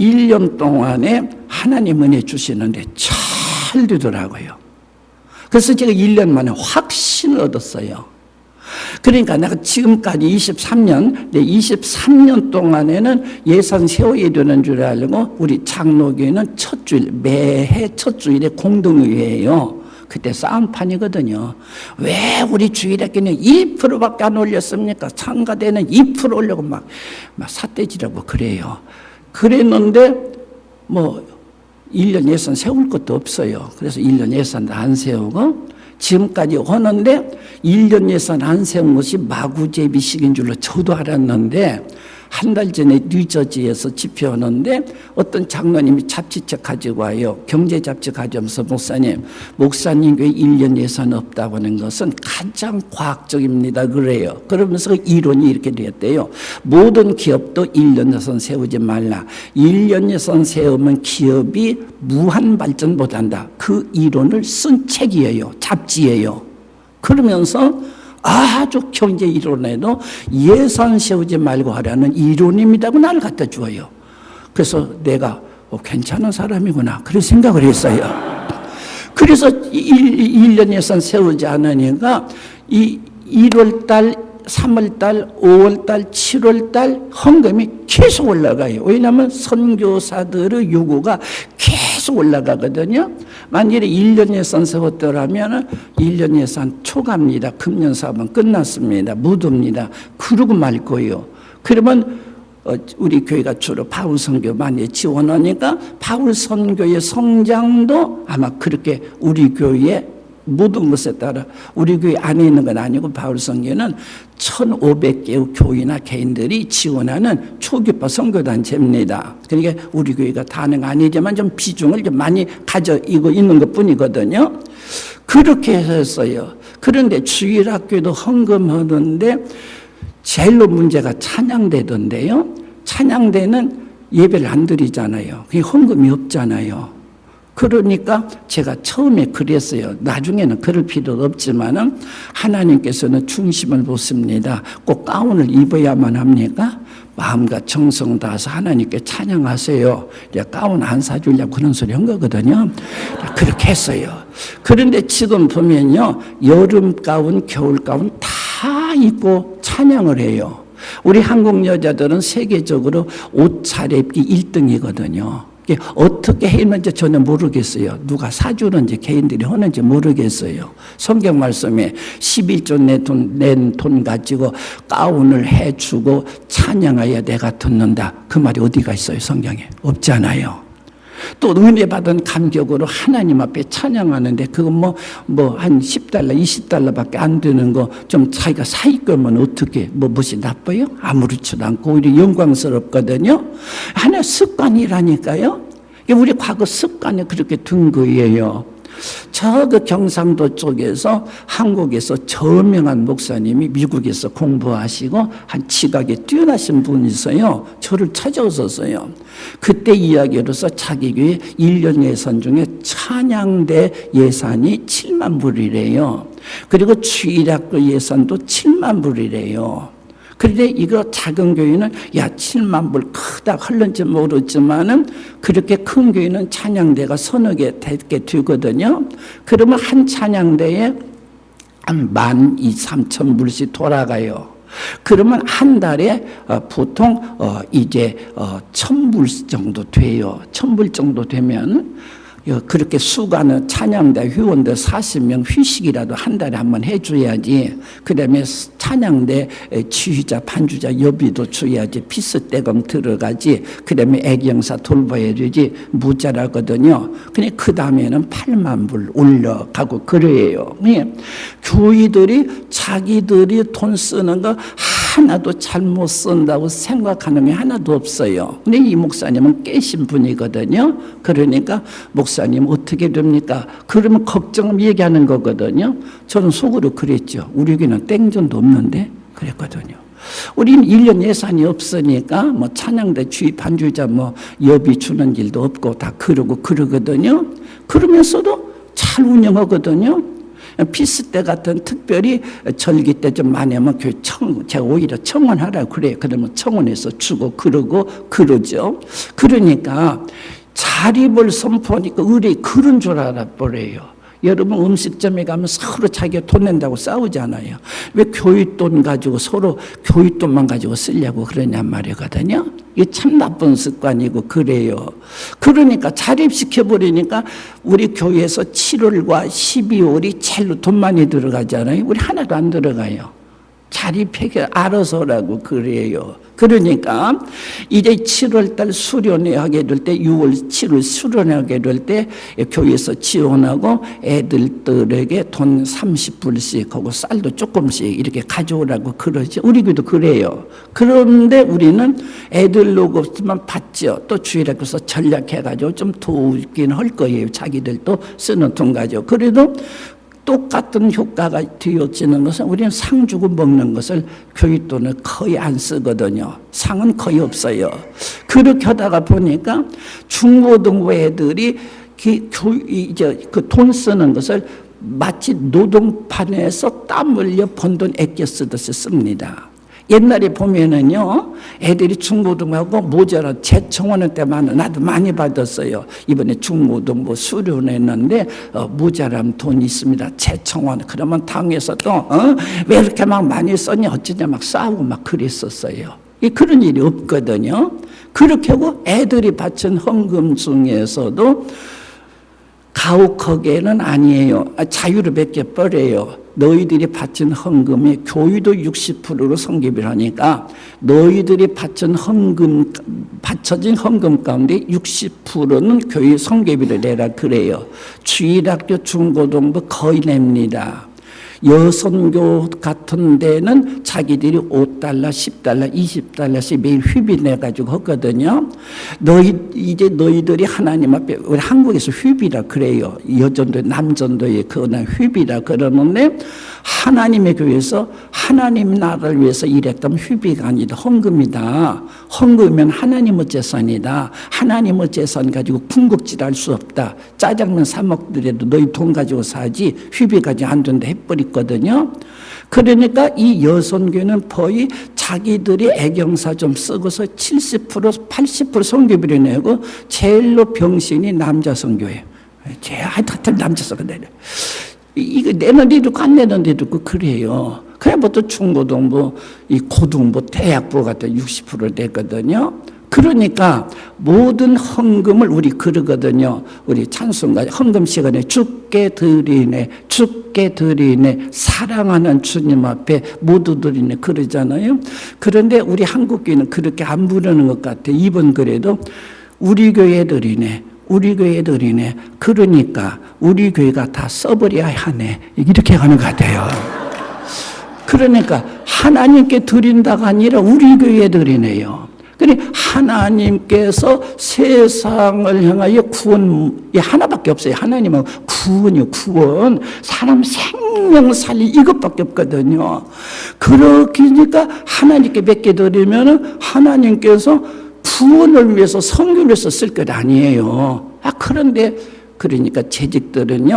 1년 동안에 하나님 은혜 주시는데 잘 되더라고요. 그래서 제가 1년 만에 확신을 얻었어요. 그러니까 내가 지금까지 23년 동안에는 예산 세워야 되는 줄 알고, 우리 장로교회는 첫 주일, 매해 첫 주일에 공동의회예요. 그때 싸움판이거든요. 왜 우리 주일학교는 1%밖에 안 올렸습니까? 창가대는 2% 올려고 막 삿대질하고 그래요. 그랬는데 1년 예산 세울 것도 없어요. 그래서 1년 예산도 안 세우고 지금까지 오는데 1년 예산 안 세운 것이 마구제비식인 줄로 저도 알았는데, 한 달 전에 뉴저지에서 집회하는데 어떤 장로님이 잡지책 가지고 와요. 경제 잡지 가져오면서 목사님 왜 1년 예산 없다고 하는 것은 가장 과학적입니다 그래요. 그러면서 이론이 이렇게 되었대요. 모든 기업도 1년 예산 세우지 말라. 1년 예산 세우면 기업이 무한 발전 못한다. 그 이론을 쓴 책이에요. 잡지예요. 그러면서 아주 경제 이론에도 예산 세우지 말고 하라는 이론입니다고 나를 갖다 주어요. 그래서 내가 괜찮은 사람이구나 그런 생각을 했어요. 그래서 1년 예산 세우지 않으니까 1월달, 3월달, 5월달, 7월달 헌금이 계속 올라가요. 왜냐하면 선교사들의 요구가 계속 올라가거든요. 만일에 1년 예산 세웠더라면 1년 예산 초과입니다. 금년 사업은 끝났습니다. 무도입니다. 그러고 말 거예요. 그러면 우리 교회가 주로 바울 선교 많이 지원하니까 바울 선교의 성장도 아마 그렇게 우리 교회에 모든 것에 따라, 우리 교회 안에 있는 건 아니고 바울 선교는 1,500개의 교회나 개인들이 지원하는 초교파 선교단체입니다. 그러니까 우리 교회가 다는 아니지만 좀 비중을 좀 많이 가지고 있는 것 뿐이거든요. 그렇게 했어요. 그런데 주일학교도 헌금하는데 제일로 문제가 찬양대던데요. 찬양대는 예배를 안 드리잖아요. 그게 헌금이 없잖아요. 그러니까 제가 처음에 그랬어요. 나중에는 그럴 필요도 없지만은 하나님께서는 중심을 보십니다. 꼭 가운을 입어야만 합니까? 마음과 정성 다해서 하나님께 찬양하세요. 가운 안 사주려고 그런 소리 한 거거든요. 그렇게 했어요. 그런데 지금 보면요, 여름 가운, 겨울 가운 다 입고 찬양을 해요. 우리 한국 여자들은 세계적으로 옷 차려입기 1등이거든요. 어떻게 했는지 저는 모르겠어요. 누가 사주는지 개인들이 하는지 모르겠어요. 성경 말씀에 11조 낸 돈 가지고 가운을 해주고 찬양하여 내가 듣는다. 그 말이 어디가 있어요? 성경에 없잖아요. 또 은혜 받은 감격으로 하나님 앞에 찬양하는데 그건 한 10달러, 20달러밖에 안 되는 거 좀 자기가 사이 거면 어떻게 무엇이 나빠요? 아무렇지도 않고 오히려 영광스럽거든요. 하나의 습관이라니까요. 우리 과거 습관이 그렇게 든 거예요. 저 그 경상도 쪽에서 한국에서 저명한 목사님이 미국에서 공부하시고 한 지각에 뛰어나신 분이서요. 저를 찾아오셨어요. 그때 이야기로서 자기 교회 1년 예산 중에 찬양대 예산이 7만 불이래요. 그리고 주일학교 예산도 7만 불이래요. 그런데 이거 작은 교회는 7만 불 크다 할는지 모르지만은 그렇게 큰 교회는 찬양대가 서너 개 되게 되거든요. 그러면 한 찬양대에 한 12,000~13,000 불씩 돌아가요. 그러면 한 달에 보통 이제 1,000불 정도 돼요. 1,000불 정도 되면 그렇게 수가는 찬양대 회원들 40명 휴식이라도 한 달에 한 번 해줘야지. 그 다음에 찬양대 지휘자 반주자 여비도 줘야지. 피스대금 들어가지. 그 다음에 애기영사 돌봐야 되지. 모자라거든요. 근데 그 다음에는 8만 불 올려가고 그래요. 교회들이 자기들이 돈 쓰는 거 하나도 잘못 쓴다고 생각하는 게 하나도 없어요. 근데 이 목사님은 깨신 분이거든요. 그러니까 목사님 어떻게 됩니까? 그러면 걱정 얘기하는 거거든요. 저는 속으로 그랬죠. 우리 교회는 땡전도 없는데 그랬거든요. 우리는 1년 예산이 없으니까 찬양대 주의 반주자 여비 주는 일도 없고 다 그러거든요. 그러면서도 잘 운영하거든요. 피스 때 같은 특별히 절기 때 좀 많이 하면 교회 제가 오히려 청원하라고 그래요. 그러면 청원해서 주고 그러죠. 그러니까 자립을 선포하니까 의뢰 그런 줄 알아버려요. 여러분 음식점에 가면 서로 자기가 돈 낸다고 싸우잖아요. 왜 교회 돈 가지고 서로 교회 돈만 가지고 쓰려고 그러냔 말이거든요. 이게 참 나쁜 습관이고 그래요. 그러니까 자립시켜버리니까 우리 교회에서 7월과 12월이 제일로 돈 많이 들어가잖아요. 우리 하나도 안 들어가요. 자립해서 알아서라고 그래요. 그러니까 이제 7월달 수련회하게 될 때 6월 7월 수련회하게 될 때 교회에서 지원하고 애들들에게 돈 30불씩 하고 쌀도 조금씩 이렇게 가져오라고 그러죠. 우리 교회도 그래요. 그런데 우리는 애들로부터만 받죠. 또 주일학교에서 전략해가지고 좀 도우긴 할 거예요. 자기들도 쓰는 돈 가지고. 그래도 똑같은 효과가 되어지는 것은 우리는 상 주고 먹는 것을 교회 돈을 거의 안 쓰거든요. 상은 거의 없어요. 그렇게 하다가 보니까 중고등부 애들이 그 돈 쓰는 것을 마치 노동판에서 땀 흘려 번 돈 아껴 쓰듯이 씁니다. 옛날에 보면은요, 애들이 중고등하고 모자라 재청원할 때만 나도 많이 받았어요. 이번에 중고등부 수련했는데 모자람 돈이 있습니다. 재청원. 그러면 당에서 또 왜 이렇게 막 많이 썼냐 어쩌냐 막 싸우고 막 그랬었어요. 그런 일이 없거든요. 그렇게 하고 애들이 바친 헌금 중에서도 가혹하게는 아니에요. 자유를 맡겨버려요. 너희들이 바친 헌금이 교회도 60%로 성기비를 하니까 너희들이 바쳐진 헌금 가운데 60%는 교회 성기비를 내라 그래요. 주일학교 중고등부 거의 냅니다. 여선교 같은 데는 자기들이 5달러, 10달러, 20달러씩 매일 휘비 내가지고 하거든요. 너희들이 하나님 앞에, 우리 한국에서 휘비라 그래요. 여전도, 남전도에 그거는 휘비라 그러는데, 하나님의 교회에서 하나님 나라를 위해서 일했던 휘비가 아니다. 헌금이다. 헌금이면 하나님의 재산이다. 하나님의 재산 가지고 군국질 할 수 없다. 짜장면 사 먹더라도 너희 돈 가지고 사지 휘비 가지고 안 된다 해버렸거든요. 그러니까 이 여선교는 거의 자기들이 애경사 좀 쓰고서 70%, 80% 성교비를 내고 제일로 병신이 남자 선교예요. 하여튼 남자 선교예요. 이거 내는 데도 있고 안 내는 데도 있고 그래요. 그래 뭐 또 중고등부, 이 고등부, 대학부 같은 60% 되거든요. 그러니까 모든 헌금을 우리 그러거든요. 우리 찬송가 헌금 시간에 주께 드리네, 주께 드리네, 사랑하는 주님 앞에 모두 드리네 그러잖아요. 그런데 우리 한국교회는 그렇게 안 부르는 것 같아요. 이번 글에도 우리 교회 드리네, 우리 교회 애들이네. 그러니까 우리 교회가 다 써버려야 하네. 이렇게 가는 것 같아요. 그러니까 하나님께 드린다가 아니라 우리 교회 애들이네요. 그래 하나님께서 세상을 향하여 구원 하나밖에 없어요. 하나님은 구원이요, 구원. 사람 생명 살리 이것밖에 없거든요. 그러니까 하나님께 맡겨드리면 하나님께서 구원을 위해서 선교를 위해서 쓸 것 아니에요. 그런데 그러니까 재직들은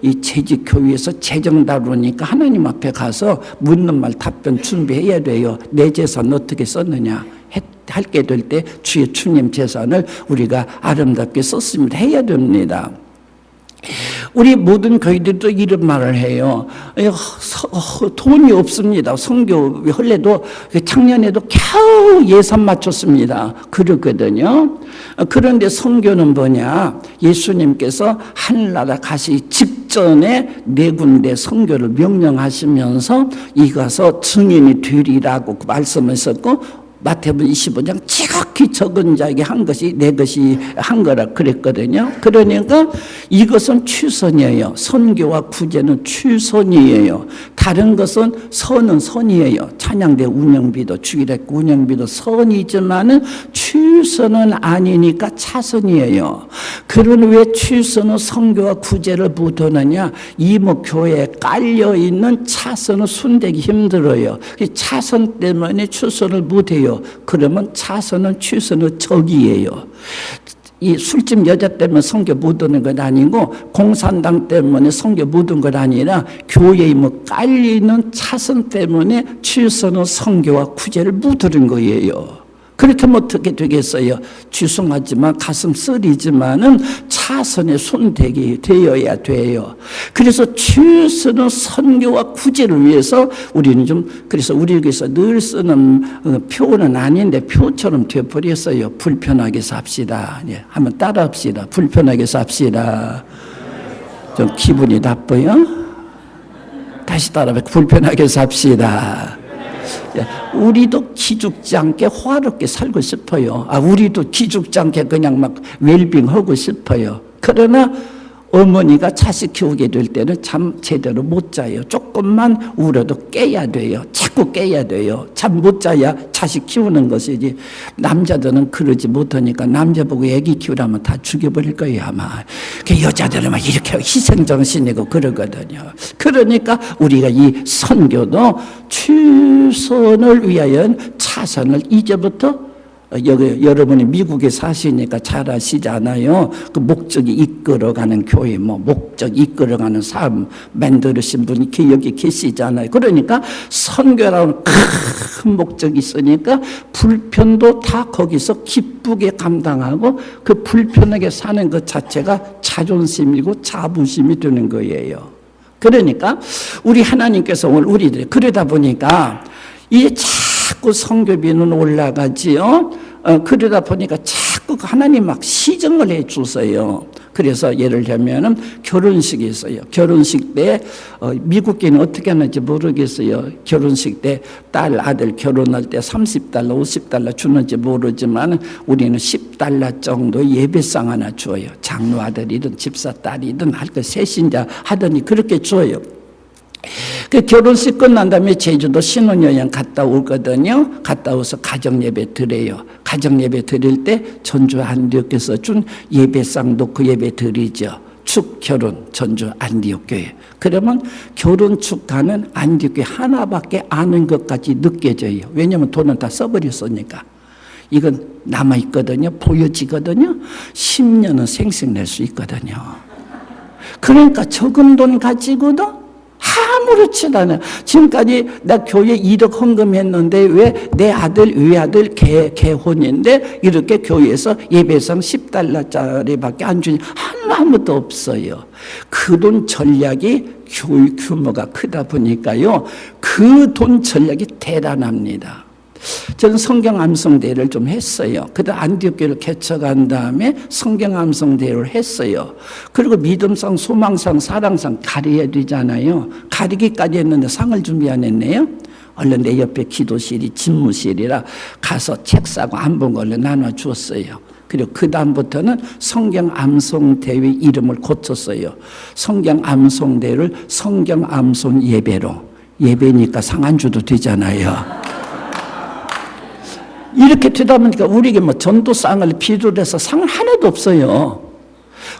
이 재직교회에서 재정 다루니까 하나님 앞에 가서 묻는 말 답변 준비해야 돼요. 내 재산 어떻게 썼느냐 할게 될 때 주의 주님 재산을 우리가 아름답게 썼습니다. 해야 됩니다. 우리 모든 교회들도 이런 말을 해요. 돈이 없습니다. 선교 할래도 작년에도 겨우 예산 맞췄습니다. 그러거든요. 그런데 선교는 뭐냐? 예수님께서 하늘나라 가시기 직전에 4군데 선교를 명령하시면서 이가서 증인이 되리라고 말씀하셨고, 마태복음 25장 지극히 적은 자에게 한 것이 내 것이 한 거라 그랬거든요. 그러니까 이것은 최선이에요. 선교와 구제는 최선이에요. 다른 것은 선은 선이에요. 찬양대 운영비도 주일학 운영비도 선이지만은 최선은 아니니까 차선이에요. 그런 왜 최선은 선교와 구제를 못하느냐? 이목교회에 깔려 있는 차선은 손대기 힘들어요. 차선 때문에 최선을 못해요. 그러면 차선은 최선의 적이에요. 이 술집 여자 때문에 선교 못 오는 건 아니고 공산당 때문에 선교 못 온 건 아니라 교회에 깔리는 차선 때문에 최선의 선교와 구제를 못 들은 거예요. 그렇다면 어떻게 되겠어요? 죄송하지만 가슴 쓰리지만은 차선에 손대게 되어야 돼요. 그래서 최선의 선교와 구제를 위해서 우리는 그래서 우리 교회에서 늘 쓰는 표는 아닌데 표처럼 되어버렸어요. 불편하게 삽시다. 예, 한번 따라합시다. 불편하게 삽시다. 좀 기분이 나빠요? 다시 따라해. 불편하게 삽시다. 우리도 기죽지 않게 화롭게 살고 싶어요. 우리도 기죽지 않게 그냥 막 웰빙하고 싶어요. 그러나 어머니가 자식 키우게 될 때는 잠 제대로 못 자요. 조금만 울어도 깨야 돼요. 자꾸 깨야 돼요. 잠 못 자야 자식 키우는 것이지. 남자들은 그러지 못하니까 남자 보고 애기 키우라면 다 죽여버릴 거예요 아마. 여자들은 막 이렇게 희생정신이고 그러거든요. 그러니까 우리가 이 선교도 최선을 위하여 차선을 이제부터 여러분이 미국에 사시니까 잘 아시잖아요. 그 목적이 이끌어가는 교회, 목적 이끌어가는 삶 만들으신 분이 여기 계시잖아요. 그러니까 선교라는 큰 목적이 있으니까 불편도 다 거기서 기쁘게 감당하고 그 불편하게 사는 것 자체가 자존심이고 자부심이 되는 거예요. 그러니까 우리 하나님께서 오늘 우리들이 그러다 보니까 이게 자꾸 선교비는 올라가지요. 그러다 보니까 자꾸 하나님 막 시정을 해 주세요. 그래서 예를 들면은 결혼식이 있어요. 결혼식 때 미국계는 어떻게 하는지 모르겠어요. 결혼식 때 딸 아들 결혼할 때 $30, $50 주는지 모르지만 우리는 $10 정도 예배상 하나 줘요. 장로 아들이든 집사 딸이든 할 거 세신자 하더니 그렇게 줘요. 그 결혼식 끝난 다음에 제주도 신혼여행 갔다 오거든요. 갔다 와서 가정예배 드려요. 가정예배 드릴 때 전주 안디옥에서 준 예배상도 그 예배 드리죠. 축 결혼 전주 안디옥교회. 그러면 결혼 축하는 안디옥교회 하나밖에 아는 것까지 느껴져요. 왜냐하면 돈은 다 써버렸으니까. 이건 남아있거든요. 보여지거든요. 10년은 생생낼 수 있거든요. 그러니까 적은 돈 가지고도 아무렇지도 않아요. 지금까지 나 교회 1억 헌금했는데 왜 내 아들 외아들 개혼인데 이렇게 교회에서 예배상 $10짜리밖에 안 주니 아무것도 없어요. 그 돈 전략이 교육 규모가 크다 보니까요. 그 돈 전략이 대단합니다. 저는 성경 암송대회를 좀 했어요. 그다음 안디옥교회를 개척한 다음에 성경 암송대회를 했어요. 그리고 믿음상, 소망상, 사랑상 가려야 되잖아요. 가리기까지 했는데 상을 준비 안 했네요. 얼른 내 옆에 기도실이 집무실이라 가서 책 사고 한 번 걸려 나눠 주었어요. 그리고 그 다음부터는 성경 암송 대회 이름을 고쳤어요. 성경 암송 대회를 성경 암송 예배로. 예배니까 상 안 줘도 되잖아요. 이렇게 되다 보니까 우리에게 뭐 전도상을 비롯 해서 상을 하나도 없어요.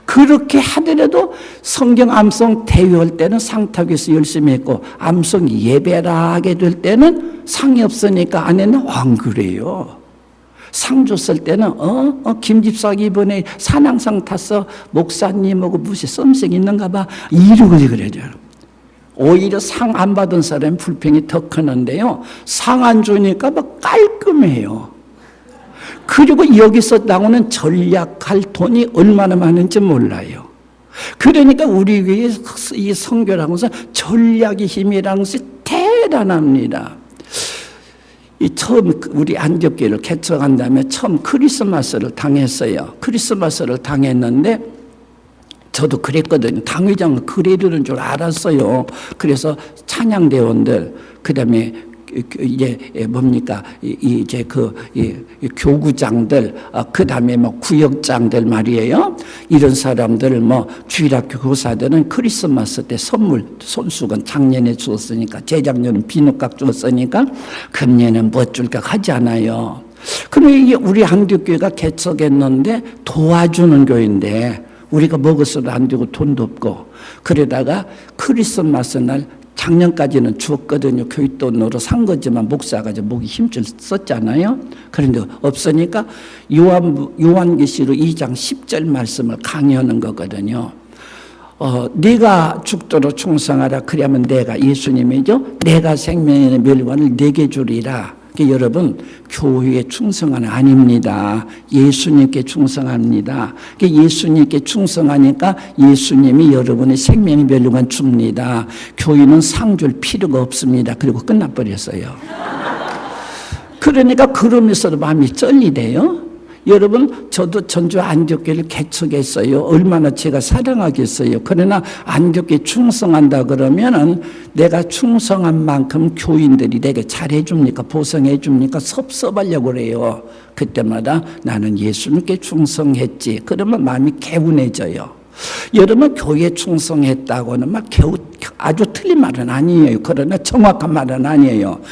그렇게 하더라도 성경 암송 대회 할 때는 상 타기 위해서 열심히 했고, 암송 예배라 하게 될 때는 상이 없으니까 아내는 안 그래요. 상 줬을 때는 김 집사가 이번에 산왕상 탔어. 목사님하고 무슨 썸씽 있는가 봐. 이러고 그러죠. 오히려 상 안 받은 사람이 불평이 더 크는데요. 상 안 주니까 막 깔끔해요. 그리고 여기서 나오는 전략할 돈이 얼마나 많은지 몰라요. 그러니까 우리 교회 이 선교라는 것은 전략의 힘이라는 것이 대단합니다. 이 처음 우리 안디옥교회를 개척한 다음에 처음 크리스마스를 당했어요. 크리스마스를 당했는데 저도 그랬거든요. 당회장은 그래 이러는 줄 알았어요. 그래서 찬양대원들, 그 다음에 이제 뭡니까 이제 교구장들, 그 다음에 뭐 구역장들 말이에요. 이런 사람들 뭐 주일학교 교사들은 크리스마스 때 선물 손수건 작년에 주었으니까, 재작년은 비누깍 주었으니까 금년에는 뭐 줄까 하잖아요. 그럼 이게 우리 한국교회가 개척했는데 도와주는 교회인데 우리가 먹어서도 안 되고 돈도 없고, 그러다가 크리스마스 날 작년까지는 주었거든요. 교회 돈으로 산 거지만 목사가 목이 힘줄 썼잖아요. 그런데 없으니까 요한계시록 2장 10절 말씀을 강의하는 거거든요. 네가 죽도록 충성하라. 그러면 내가, 예수님이죠, 내가 생명의 멸관을 내게 주리라. 여러분, 교회에 충성은 아닙니다. 예수님께 충성합니다. 예수님께 충성하니까 예수님이 여러분의 생명의 멸류관 줍니다. 교회는 상 줄 필요가 없습니다. 그리고 끝나버렸어요. 그러니까 그러면서도 마음이 쩔리대요. 여러분, 저도 전주 안디옥교회를 개척했어요. 얼마나 제가 사랑하겠어요. 그러나 안디옥교회 충성한다 그러면은 내가 충성한 만큼 교인들이 내게 잘해줍니까? 보상해줍니까? 섭섭하려고 그래요. 그때마다 나는 예수님께 충성했지. 그러면 마음이 개운해져요. 여러분, 교회에 충성했다고는 막 아주 틀린 말은 아니에요. 그러나 정확한 말은 아니에요.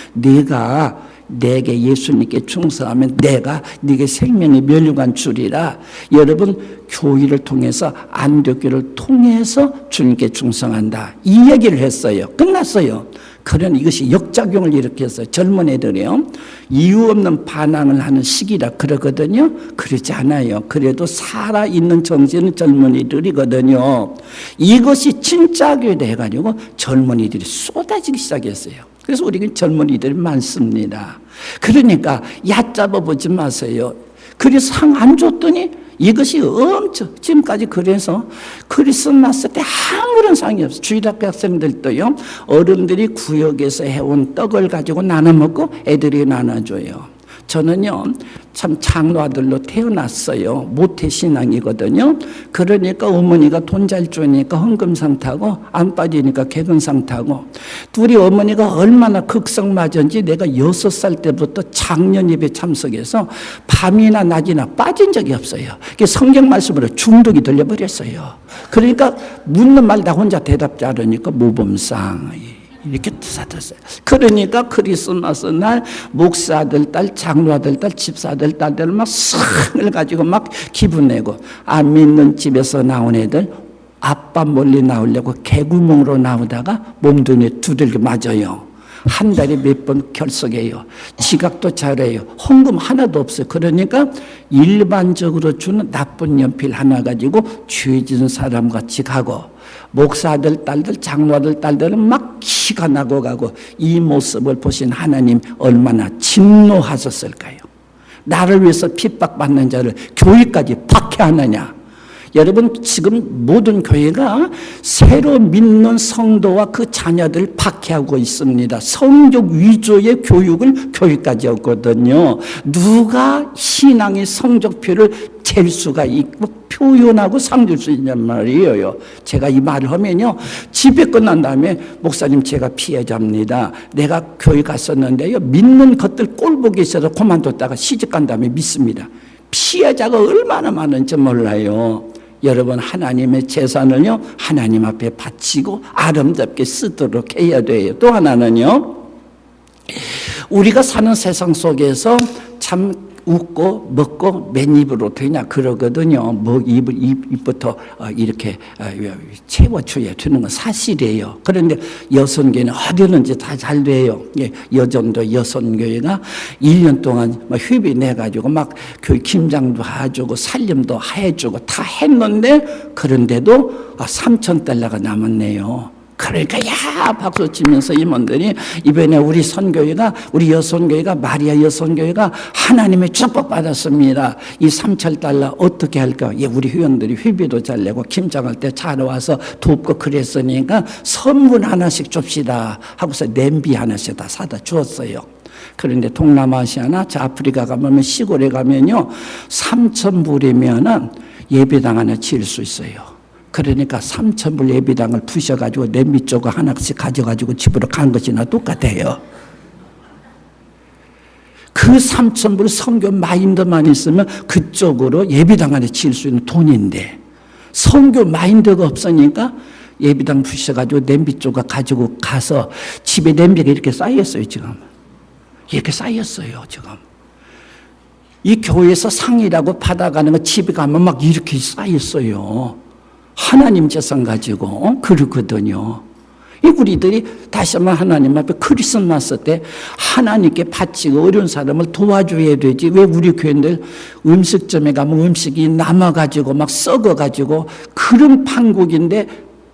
내게 예수님께 충성하면 내가 네게 생명의 멸류관 주리라. 여러분, 교회를 통해서, 안디옥교회를 통해서 주님께 충성한다, 이 얘기를 했어요. 끝났어요. 그런 이것이 역작용을 일으켰어요. 젊은 애들이요, 이유 없는 반항을 하는 시기라 그러거든요. 그렇지 않아요. 그래도 살아있는 정신은 젊은이들이거든요. 이것이 진짜 교회다 해가지고 젊은이들이 쏟아지기 시작했어요. 그래서 우리는 젊은이들이 많습니다. 그러니까 얕잡아 보지 마세요. 그래서 상 안 줬더니 이것이 엄청, 지금까지 그래서 크리스마스 때 아무런 상이 없어요. 주일학교 학생들도요, 어른들이 구역에서 해온 떡을 가지고 나눠 먹고 애들이 나눠줘요. 저는요, 참 장로아들로 태어났어요. 모태신앙이거든요. 그러니까 어머니가 돈 잘 주니까 헌금상 타고, 안 빠지니까 개근상 타고, 둘이 어머니가 얼마나 극성맞은지 내가 6살 때부터 작년 예배 참석해서 밤이나 낮이나 빠진 적이 없어요. 성경 말씀으로 중독이 들려버렸어요. 그러니까 묻는 말 다 혼자 대답 잘하니까 모범상 이렇게 사들었어요. 그러니까 크리스마스 날 목사들 딸, 장로아들 딸, 집사들 딸들 막 상을 가지고 막 기분 내고, 안 믿는 집에서 나온 애들 아빠 몰래 나오려고 개구멍으로 나오다가 몸뚱이에 두들겨 맞아요. 한 달에 몇 번 결석해요. 지각도 잘해요. 헌금 하나도 없어요. 그러니까 일반적으로 주는 나쁜 연필 하나 가지고 죄 지은 사람 같이 가고, 목사들 딸들, 장로들 딸들은 막 기가 나고 가고, 이 모습을 보신 하나님 얼마나 진노하셨을까요? 나를 위해서 핍박받는 자를 교회까지 박해하느냐? 여러분, 지금 모든 교회가 새로 믿는 성도와 그 자녀들 박해하고 있습니다. 성적 위주의 교육을 교회까지 했거든요. 누가 신앙의 성적표를 잴 수가 있고 표현하고 상 줄 수 있냔 말이에요. 제가 이 말을 하면요, 집회 끝난 다음에 목사님 제가 피해자입니다. 내가 교회 갔었는데요, 믿는 것들 꼴 보기 있어서 그만뒀다가 시집 간 다음에 믿습니다. 피해자가 얼마나 많은지 몰라요. 여러분, 하나님의 재산을요, 하나님 앞에 바치고 아름답게 쓰도록 해야 돼요. 또 하나는요, 우리가 사는 세상 속에서 참 웃고 먹고 맨입으로 되냐 그러거든요. 뭐 입부터 이렇게 채워줘야 되는 건 사실이에요. 그런데 여선교회는 어디든지 다 잘 돼요. 여전도 여선교회가 1년 동안 휴비 내가지고 막 교회 김장도 해주고 살림도 해주고 다 했는데, 그런데도 3,000달러가 남았네요. 그러니까 야 박수 치면서 임원들이 이번에 우리 선교회가, 우리 여선교회가, 마리아 여선교회가 하나님의 축복 받았습니다. 이 3,000달러 어떻게 할까? 우리 회원들이 회비도 잘 내고 김장할 때 잘 와서 돕고 그랬으니까 선물 하나씩 줍시다 하고서 냄비 하나씩 다 사다 주었어요. 그런데 동남아시아나 저 아프리카 가면, 시골에 가면요, 3,000불이면은 예배당 하나 지을 수 있어요. 그러니까 3,000불 예비당을 부셔가지고 냄비 조각 하나씩 가져가지고 집으로 간 것이나 똑같아요. 그 3,000불 선교 마인드만 있으면 그쪽으로 예비당 안에 지을 수 있는 돈인데, 선교 마인드가 없으니까 예비당 부셔가지고 냄비 조각 가지고 가서 집에 냄비가 이렇게 쌓였어요. 지금 이렇게 쌓였어요. 지금 이 교회에서 상이라고 받아가는 거 집에 가면 막 이렇게 쌓였어요. 하나님 재산 가지고 그러거든요. 이 우리들이 다시 한번 하나님 앞에 크리스마스 때 하나님께 바치고 어려운 사람을 도와줘야 되지. 왜 우리 교회들 음식점에 가면 음식이 남아가지고 막 썩어가지고, 그런 판국인데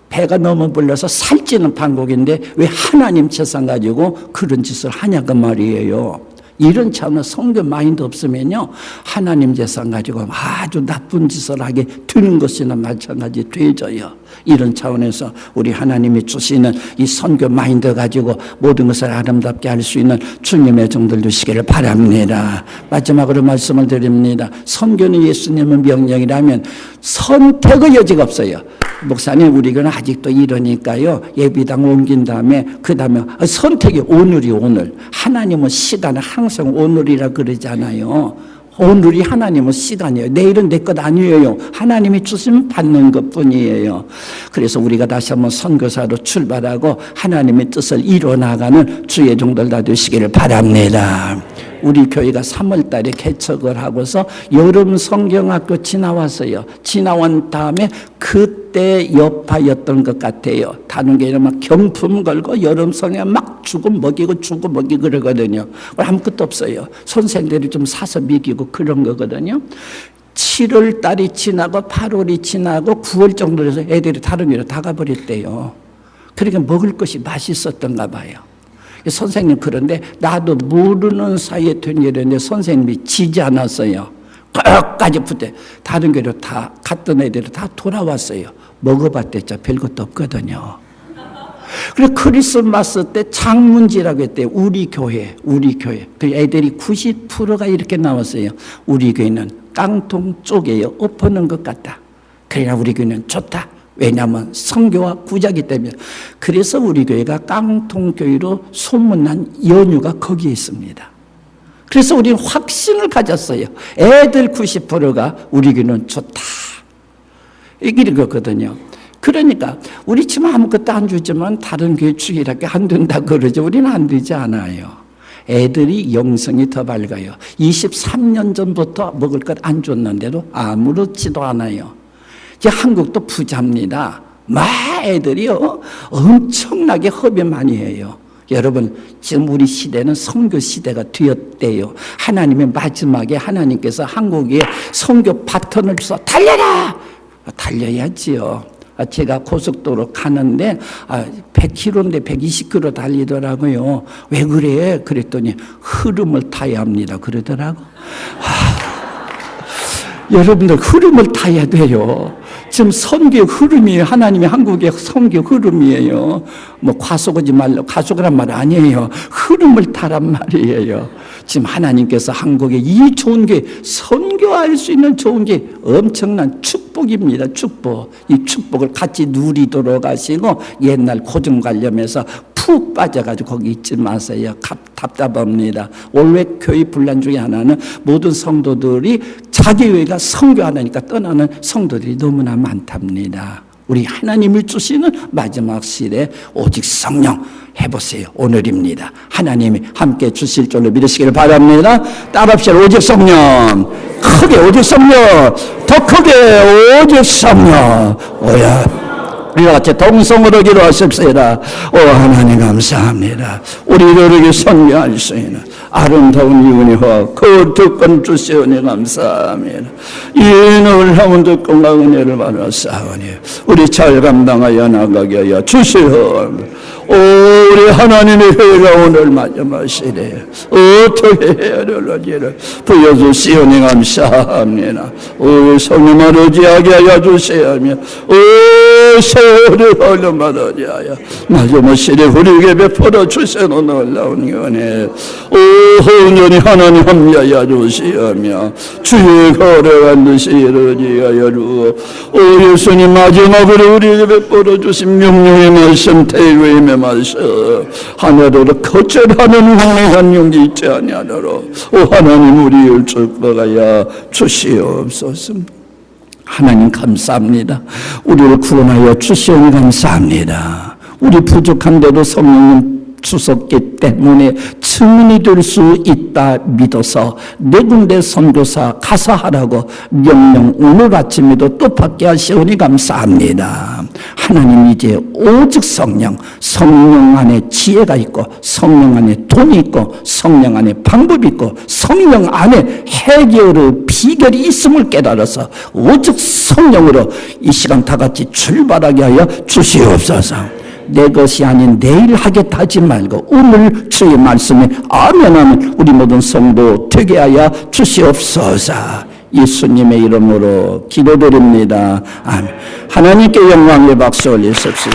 배가 너무 불러서 살찌는 판국인데 왜 하나님 재산 가지고 그런 짓을 하냐고 말이에요. 이런 차원에서 선교 마인드 없으면요, 하나님 재산 가지고 아주 나쁜 짓을 하게 되는 것이나 마찬가지 되져요. 이런 차원에서 우리 하나님이 주시는 이 선교 마인드 가지고 모든 것을 아름답게 할 수 있는 주님의 종들 되시기를 바랍니다. 마지막으로 말씀을 드립니다. 선교는 예수님의 명령이라면 선택의 여지가 없어요. 목사님, 우리 교회는 아직도 이러니까요, 예비당 옮긴 다음에 그 다음에 선택이 오늘이 오늘. 하나님은 시간을 항상 오늘이라 그러잖아요. 오늘이 하나님의 시간이에요. 내일은 내 것 아니에요. 하나님이 주시면 받는 것뿐이에요. 그래서 우리가 다시 한번 선교사로 출발하고 하나님의 뜻을 이뤄나가는 주의 종들 다 되시기를 바랍니다. 우리 교회가 3월 달에 개척을 하고서 여름 성경학교 지나왔어요. 지나온 다음에 그때 여파였던 것 같아요. 다른 교회는 막 경품 걸고 여름 성경 막 주고 먹이고 그러거든요. 아무것도 없어요. 선생들이 좀 사서 먹이고 그런 거거든요. 7월 달이 지나고 8월이 지나고 9월 정도 돼서 애들이 다른 교회로 다 가버렸대요. 그러니까 먹을 것이 맛있었던가 봐요. 선생님, 그런데 나도 모르는 사이에 된 일인데 선생님이 지지 않았어요. 끝까지 붙대. 다른 교회로 다 갔던 애들이 다 돌아왔어요. 먹어봤댔자 별것도 없거든요. 그리고 크리스마스 때 장문지라고 했대요. 우리 교회. 그 애들이 90%가 이렇게 나왔어요. 우리 교회는 깡통 쪼개요. 엎어놓은 것 같다. 그러나 우리 교회는 좋다. 왜냐하면 성교와 구자기 때문에. 그래서 우리 교회가 깡통교회로 소문난 연유가 거기에 있습니다. 그래서 우리는 확신을 가졌어요. 애들 90%가 우리 교회는 좋다, 이기는 거거든요. 그러니까 우리 지금 아무것도 안 주지만 다른 교회 주일학교 안 된다 그러죠. 우리는 안 되지 않아요. 애들이 영성이 더 밝아요. 23년 전부터 먹을 것 안 줬는데도 아무렇지도 않아요. 이제 한국도 부자입니다. 애들이요, 엄청나게 허비 많이 해요. 여러분, 지금 우리 시대는 선교 시대가 되었대요. 하나님의 마지막에 하나님께서 한국에 선교 바톤을 주서 달려라! 달려야지요. 제가 고속도로 가는데 100km인데 120km 달리더라고요. 왜 그래? 그랬더니 흐름을 타야 합니다 그러더라고. 여러분들, 흐름을 타야 돼요. 지금 선교 흐름이에요. 하나님이 한국의 선교 흐름이에요. 뭐 과속하지 말라, 과속이란 말 아니에요. 흐름을 타란 말이에요. 지금 하나님께서 한국에 이 좋은 게, 선교할 수 있는 좋은 게 엄청난 축복입니다. 축복. 이 축복을 같이 누리도록 하시고, 옛날 고정관념에서 푹 빠져가지고 거기 있지 마세요. 답답합니다. 원래 교회 분란 중에 하나는 모든 성도들이 자기 교회가 선교하니까 떠나는 성도들이 너무나 많답니다. 우리 하나님이 주시는 마지막 시대 오직 성령 해보세요. 오늘입니다. 하나님이 함께 주실 줄로 믿으시기를 바랍니다. 따라합시다. 오직 성령, 크게 오직 성령, 더 크게 오직 성령. 오야. 우리와 같이 동성으로 기도하십시다. 오 하나님 감사합니다. 우리를 이렇게 선교할 수 있는 아름다운 이 은혜와 그 특권 주시오니 감사합니다. 이 놀라운 특권과 은혜를 받았사오니 우리 잘 감당하여 나가게 하여 주시옵소서. 오 우리 하나님의 회가 오늘 마지막 시대에 어떻게 해야 될지를 보여주시오니 감사합니다. 오 성령을 의지하게 하여 주시오며 오 세월을 얼마든지 하여 마지막 시대에 우리에게 베풀어 주시는 놀라운 은혜 오 온전히 하나님 함께하여 주시오며 주의 거래 반드시 이루어지게 하여 주오 오 예수님 마지막으로 우리에게 베풀어 주신 명령의 말씀 대의의 말씀 하나로도 거절하는 황량한 용기 있지 아니하도록 오 하나님 우리를 축복하여 주시옵소서. 하나님 감사합니다. 우리를 구원하여 주시오니 감사합니다. 우리 부족한데도 성령님 주셨기 때문에 증인이 될 수 있다 믿어서 네 군데 선교사 가서 하라고 명령 오늘 아침에도 또 받게 하시오니 감사합니다. 하나님 이제 오직 성령 안에 지혜가 있고 성령 안에 돈이 있고 성령 안에 방법이 있고 성령 안에 해결의 비결이 있음을 깨달아서 오직 성령으로 이 시간 다 같이 출발하게 하여 주시옵소서. 내 것이 아닌 내일 하겠다 하지 말고 오늘 주의 말씀에 아멘하면 우리 모든 성도 되게 하여 주시옵소서. 예수님의 이름으로 기도드립니다. 아멘. 하나님께 영광의 박수 올리십시오.